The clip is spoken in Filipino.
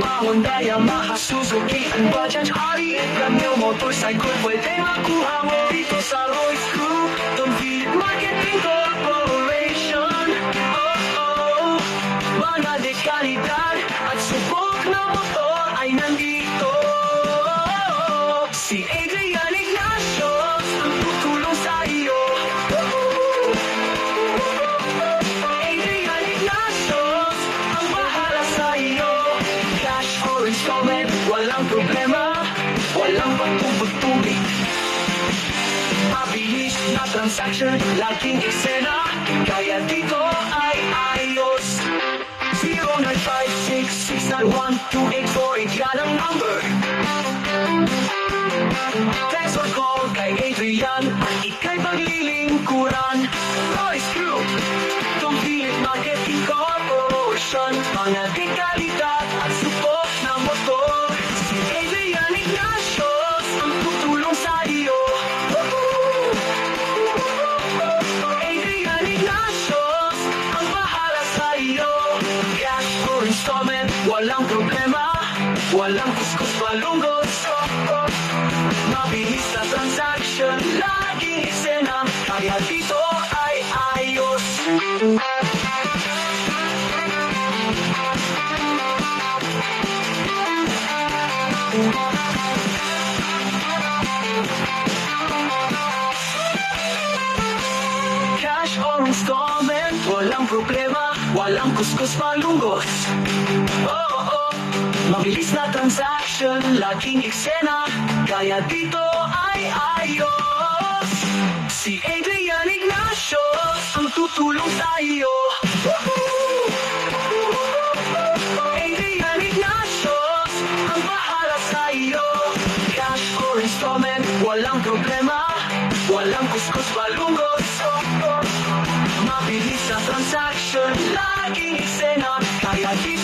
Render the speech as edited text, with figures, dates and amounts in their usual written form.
Honda, Yamaha, Suzuki, and Bajaj, Harley, brand new motorcycle, pwede makuha mo dito sa Royce Crew. Don't Feed Marketing Corporation. Mga dekalidad at subok na motor ay nandito. Si Adrian Ignacio ang tutulong sa iyo. Adrian Ignacio ang bahala sa iyo. Cash or installment, walang problema, walang patubig-tubig. Mabilis na transaction, laging eksena, kaya dito ay ayos. 0956-691-2848, yan ang number. Text or call kay Adrian at ika'y paglilingkuran. Royce Group, Don't Feed Marketing Corporation. Mga dekalidad at support na motor. Si Adrian Ignacio ang tutulong sa iyo. Adrian Ignacio ang bahala sa iyo. Cash or installment, walang problema, walang kuskus malungkot. Mabilis na transaction, laging eksena, kaya dito ay ayos. Cash or installment, walang problema, walang kuskus malungkot. Mabilis na transaction, laging eksena, kaya dito ay ayos. Si Adrian Ignacio ang tutulong sa iyo. Adrian Ignacio ang bahala sa iyo. Cash or installment, walang problema, walang kuskus malungkot. Mabilis na transaction, laging eksena, kaya dito